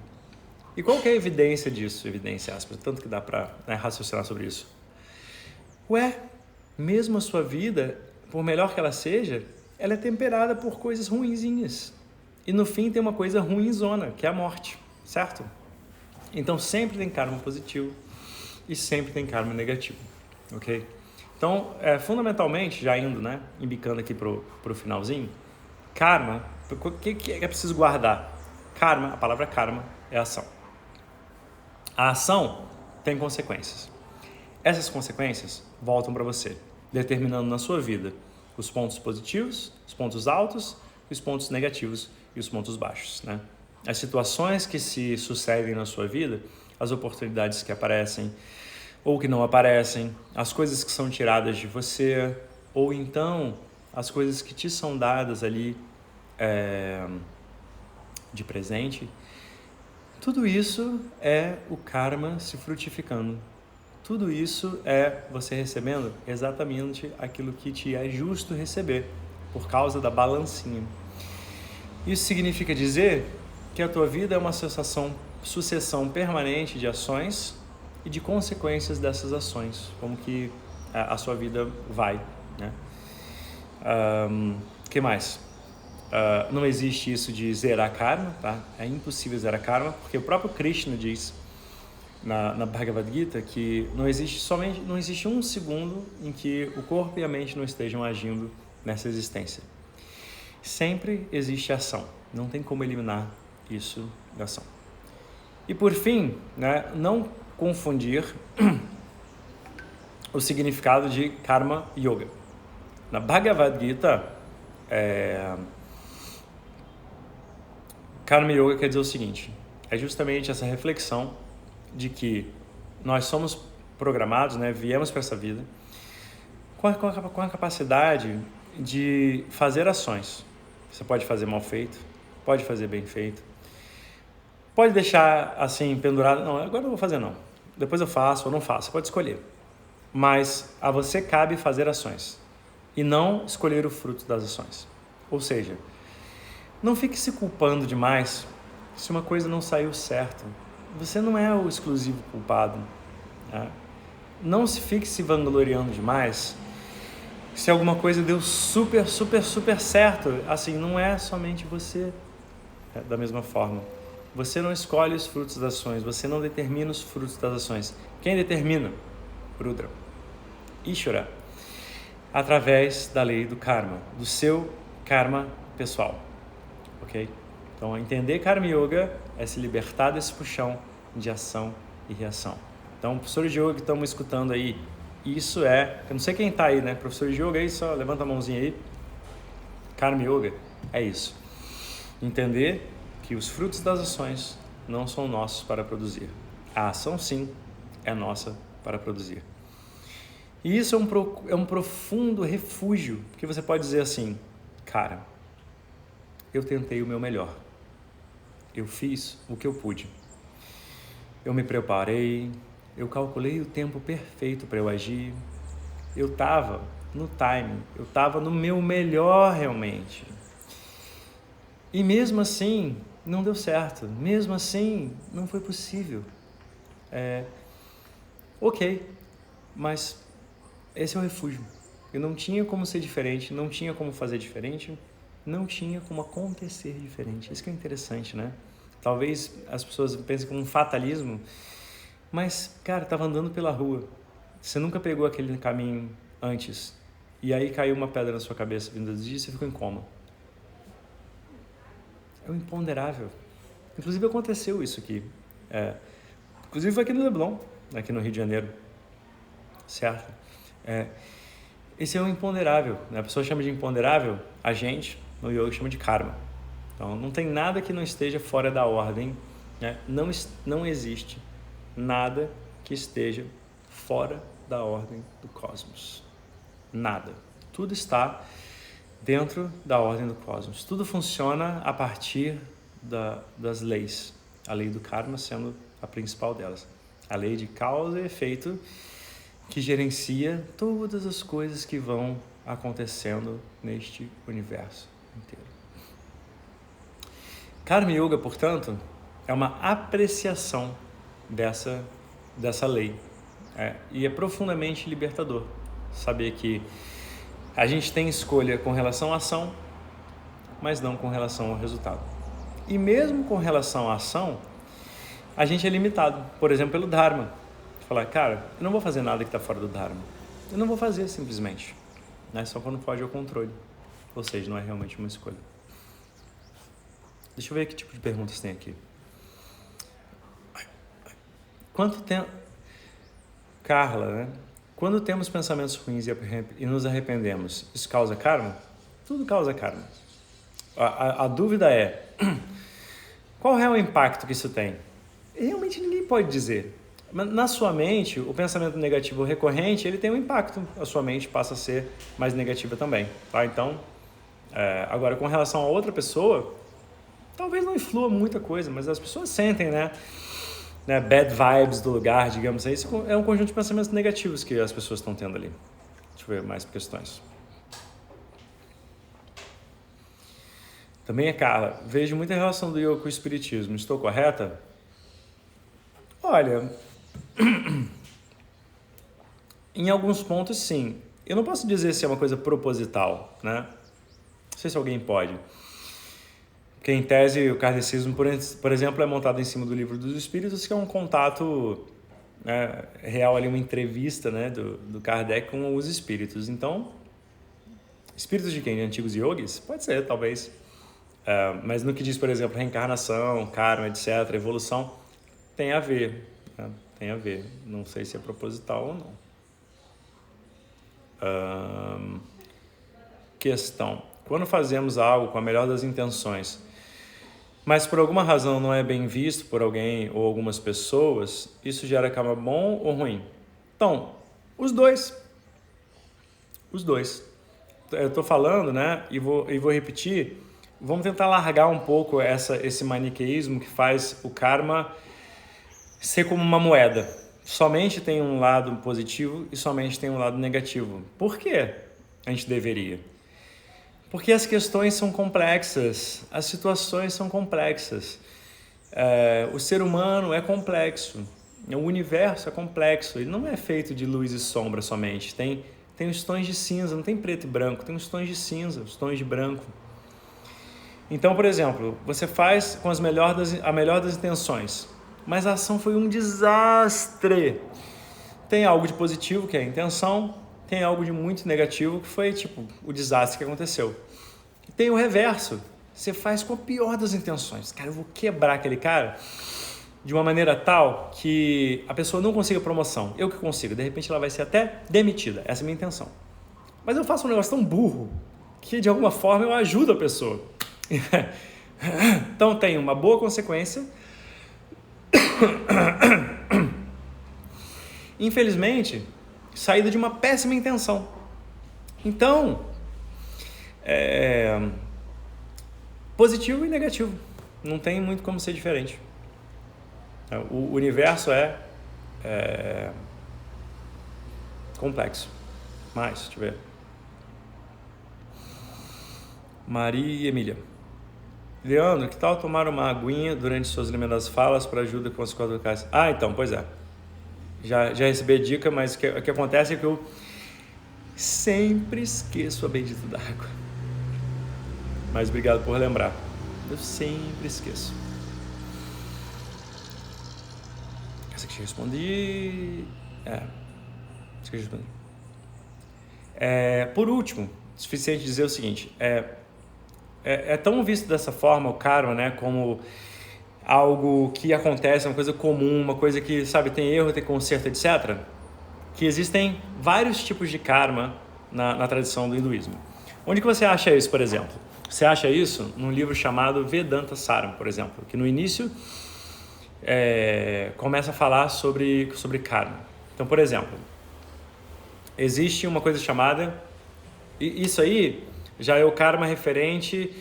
Speaker 1: E qual que é a evidência disso? Evidência, aspas, tanto que dá para raciocinar sobre isso. Mesmo a sua vida, por melhor que ela seja, ela é temperada por coisas ruinzinhas. E no fim tem uma coisa ruinzona, que é a morte, certo? Então sempre tem karma positivo e sempre tem karma negativo, ok? Então, fundamentalmente, já indo, embicando aqui pro finalzinho, karma, o que é preciso guardar? Karma, a palavra karma é ação. A ação tem consequências. Essas consequências voltam para você, determinando na sua vida os pontos positivos, os pontos altos, os pontos negativos e os pontos baixos, né? As situações que se sucedem na sua vida, as oportunidades que aparecem ou que não aparecem, as coisas que são tiradas de você, ou então as coisas que te são dadas ali de presente. Tudo isso é o karma se frutificando. Tudo isso é você recebendo exatamente aquilo que te é justo receber, por causa da balancinha. Isso significa dizer que a tua vida é uma sucessão permanente de ações e de consequências dessas ações, como que a sua vida vai, né? Que mais? Não existe isso de zerar karma, tá? É impossível zerar karma, porque o próprio Krishna diz na Bhagavad Gita que não existe um segundo em que o corpo e a mente não estejam agindo nessa existência. Sempre existe ação, não tem como eliminar isso da ação. E por fim, não confundir o significado de Karma Yoga. Na Bhagavad Gita, Karma Yoga quer dizer o seguinte, é justamente essa reflexão de que nós somos programados, viemos para essa vida com a capacidade de fazer ações. Você pode fazer mal feito, pode fazer bem feito, pode deixar assim pendurado, não, agora eu não vou fazer não, depois eu faço ou não faço, você pode escolher. Mas a você cabe fazer ações e não escolher o fruto das ações. Ou seja, não fique se culpando demais se uma coisa não saiu certo. Você não é o exclusivo culpado. Não se fique se vangloriando demais se alguma coisa deu super, super, super certo. Assim, não é somente você. Da mesma forma, você não escolhe os frutos das ações, você não determina os frutos das ações. Quem determina? Rudra, Ishvara, através da lei do karma, do seu karma pessoal, ok? Então, entender Karma Yoga é se libertar desse puxão de ação e reação. Então, professores de yoga que estão me escutando aí, isso eu não sei quem está aí, professores de yoga aí, só levanta a mãozinha aí. Karma Yoga é isso. Entender que os frutos das ações não são nossos para produzir. A ação, sim, é nossa para produzir. E isso é um profundo refúgio, porque você pode dizer assim, cara, eu tentei o meu melhor. Eu fiz o que eu pude. Eu me preparei, eu calculei o tempo perfeito para eu agir. Eu estava no timing, eu estava no meu melhor realmente. E mesmo assim, não deu certo. Mesmo assim, não foi possível. Ok, mas esse é o refúgio. Eu não tinha como ser diferente, não tinha como fazer diferente, não tinha como acontecer diferente. Isso que é interessante, Talvez as pessoas pensem como um fatalismo, mas, cara, estava andando pela rua. Você nunca pegou aquele caminho antes, e aí caiu uma pedra na sua cabeça vindo dos dias e você ficou em coma. É um imponderável. Inclusive aconteceu isso aqui. Inclusive foi aqui no Leblon, aqui no Rio de Janeiro. Certo? Esse é um imponderável. A pessoa chama de imponderável, a gente, no yoga, chama de karma. Então, não tem nada que não esteja fora da ordem. Não existe nada que esteja fora da ordem do cosmos. Nada. Tudo está dentro da ordem do cosmos. Tudo funciona a partir das leis. A lei do karma sendo a principal delas. A lei de causa e efeito que gerencia todas as coisas que vão acontecendo neste universo inteiro. Karma Yoga, portanto, é uma apreciação dessa lei. E é profundamente libertador saber que a gente tem escolha com relação à ação, mas não com relação ao resultado. E mesmo com relação à ação, a gente é limitado, por exemplo, pelo Dharma. Falar, cara, eu não vou fazer nada que está fora do Dharma. Eu não vou fazer simplesmente. Só quando foge ao controle. Ou seja, não é realmente uma escolha. Deixa eu ver que tipo de perguntas tem aqui. Quanto tempo... Carla, né? Quando temos pensamentos ruins e nos arrependemos, isso causa karma? Tudo causa karma. A dúvida é, qual é o impacto que isso tem? Realmente ninguém pode dizer. Mas na sua mente, o pensamento negativo recorrente, ele tem um impacto. A sua mente passa a ser mais negativa também. Tá? Então, agora com relação a outra pessoa, talvez não influa muita coisa, mas as pessoas sentem, né? Bad vibes do lugar, digamos assim. Isso é um conjunto de pensamentos negativos que as pessoas estão tendo ali. Deixa eu ver mais questões. Também Carla, vejo muita relação do yoga com o espiritismo. Estou correta? Olha, em alguns pontos sim. Eu não posso dizer se é uma coisa proposital, né? Não sei se alguém pode. Porque em tese o kardecismo, por exemplo, é montado em cima do Livro dos Espíritos, que é um contato real ali, uma entrevista, né, do Kardec com os espíritos. Então, espíritos de quem? De antigos yogis? Pode ser, talvez. Mas no que diz, por exemplo, reencarnação, karma, etc., evolução, tem a ver. Né? Tem a ver. Não sei se é proposital ou não. Questão. Quando fazemos algo com a melhor das intenções, mas por alguma razão não é bem visto por alguém ou algumas pessoas, isso gera karma bom ou ruim? Então, os dois. Os dois. Eu estou falando, né, e vou repetir, vamos tentar largar um pouco esse maniqueísmo que faz o karma ser como uma moeda. Somente tem um lado positivo e somente tem um lado negativo. Por quê a gente deveria? Porque as questões são complexas, as situações são complexas. O ser humano é complexo, o universo é complexo, ele não é feito de luz e sombra somente. Tem os tons de cinza, não tem preto e branco, tem os tons de cinza, os tons de branco. Então, por exemplo, você faz com a melhor das intenções, mas a ação foi um desastre. Tem algo de positivo, que é a intenção, tem algo de muito negativo, que foi tipo o desastre que aconteceu. E tem o reverso, você faz com a pior das intenções. Cara, eu vou quebrar aquele cara de uma maneira tal que a pessoa não consiga promoção. Eu que consigo, de repente ela vai ser até demitida, essa é a minha intenção. Mas eu faço um negócio tão burro que de alguma forma eu ajudo a pessoa. Então tem uma boa consequência. Infelizmente, saída de uma péssima intenção. Então, positivo e negativo. Não tem muito como ser diferente. O universo é complexo. Mas, deixa eu ver. Maria e Emília. Leandro, que tal tomar uma aguinha durante suas limitadas falas para ajuda com as cordas vocais? Então, pois é. Já recebi a dica, mas o que acontece é que eu sempre esqueço a bendita d'água. Mas obrigado por lembrar. Eu sempre esqueço. Essa aqui eu respondi. Essa aqui eu respondi. Por último, suficiente dizer o seguinte. É tão visto dessa forma o karma, né, como algo que acontece, uma coisa comum, uma coisa que, sabe, tem erro, tem conserto, etc., que existem vários tipos de karma na tradição do hinduísmo. Onde que você acha isso, por exemplo? Você acha isso num livro chamado Vedanta Saram, por exemplo, que no início começa a falar sobre karma. Então, por exemplo, existe uma coisa chamada... Isso aí já é o karma referente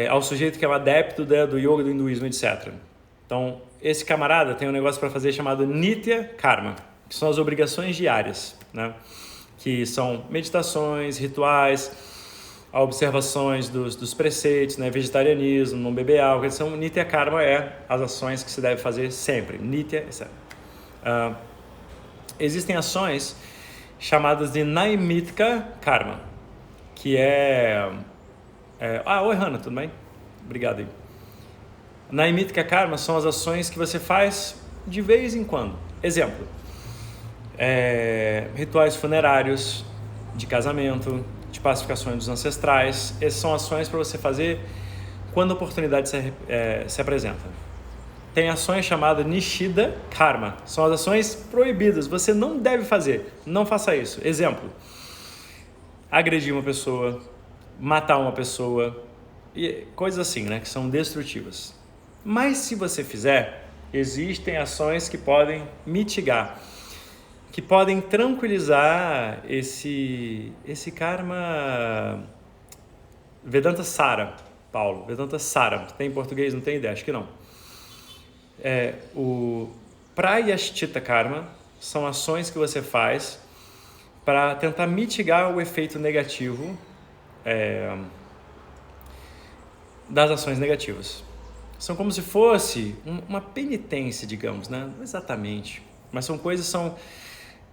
Speaker 1: ao sujeito que é um adepto do yoga, do hinduísmo, etc. Então, esse camarada tem um negócio para fazer chamado Nitya Karma, que são as obrigações diárias, né? Que são meditações, rituais, a observações dos preceitos, né? Vegetarianismo, não beber álcool. Então, Nitya Karma é as ações que se deve fazer sempre. Nitya, existem ações chamadas de Naimitika Karma, que oi, Hanna, tudo bem? Obrigado aí. Naimitika Karma são as ações que você faz de vez em quando. Exemplo, rituais funerários, de casamento, de pacificações dos ancestrais. Essas são ações para você fazer quando a oportunidade se apresenta. Tem ações chamadas Nishida Karma, são as ações proibidas, você não deve fazer, não faça isso. Exemplo, agredir uma pessoa, matar uma pessoa, e coisas assim, né, que são destrutivas. Mas se você fizer, existem ações que podem mitigar, que podem tranquilizar esse karma. Vedanta Sara, Paulo, Vedanta Sara, tem em português? Não tem ideia, acho que não. O Prayaschitta Karma são ações que você faz para tentar mitigar o efeito negativo das ações negativas. São como se fosse uma penitência, digamos, né? Não exatamente, mas são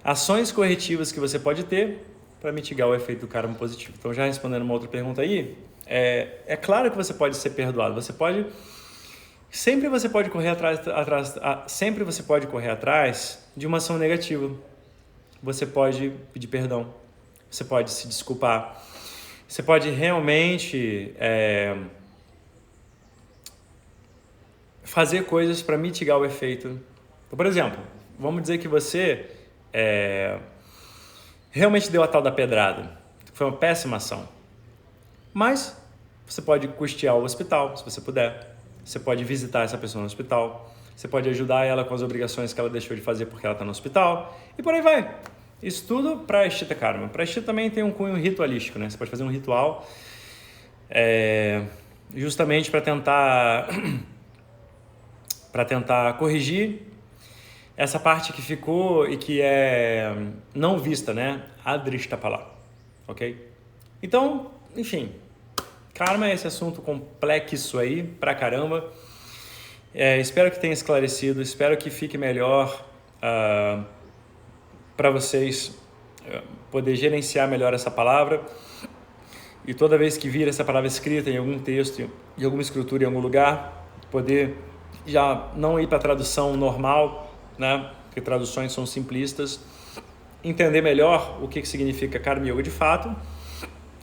Speaker 1: ações corretivas que você pode ter para mitigar o efeito do karma positivo. Então, já respondendo uma outra pergunta aí, é claro que você pode ser perdoado, sempre você pode correr atrás de uma ação negativa. Você pode pedir perdão, você pode se desculpar, você pode realmente fazer coisas para mitigar o efeito. Então, por exemplo, vamos dizer que você realmente deu a tal da pedrada, foi uma péssima ação, mas você pode custear o hospital, se você puder. Você pode visitar essa pessoa no hospital, você pode ajudar ela com as obrigações que ela deixou de fazer porque ela está no hospital, e por aí vai. Isso tudo Prayaschitta Karma. Prayaschitta também tem um cunho ritualístico, né? Você pode fazer um ritual justamente para tentar corrigir essa parte que ficou e que é não vista, né? Adrishtapala, ok? Então, enfim, karma é esse assunto complexo aí pra caramba. Espero que tenha esclarecido, espero que fique melhor para vocês poder gerenciar melhor essa palavra. E toda vez que vir essa palavra escrita em algum texto, em alguma escritura, em algum lugar, poder já não ir para a tradução normal, né? Porque traduções são simplistas, entender melhor o que significa Karma Yoga de fato.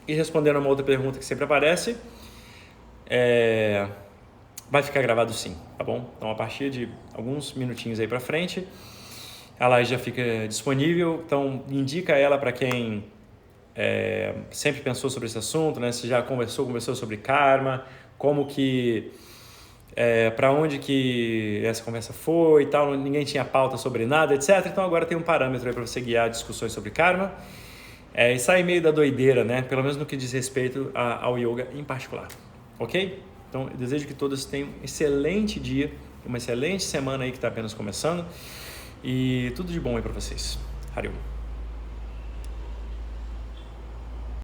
Speaker 1: E respondendo a uma outra pergunta que sempre aparece, vai ficar gravado sim, tá bom? Então, a partir de alguns minutinhos aí para frente, ela já fica disponível. Então, indica ela para quem sempre pensou sobre esse assunto, né? Se já conversou sobre karma, como que, para onde que essa conversa foi e tal, ninguém tinha pauta sobre nada, etc. Então, agora tem um parâmetro aí para você guiar discussões sobre karma. E sai meio da doideira, né? Pelo menos no que diz respeito ao yoga em particular, ok? Então, eu desejo que todos tenham um excelente dia, uma excelente semana aí que está apenas começando, e tudo de bom aí para vocês. Hariom.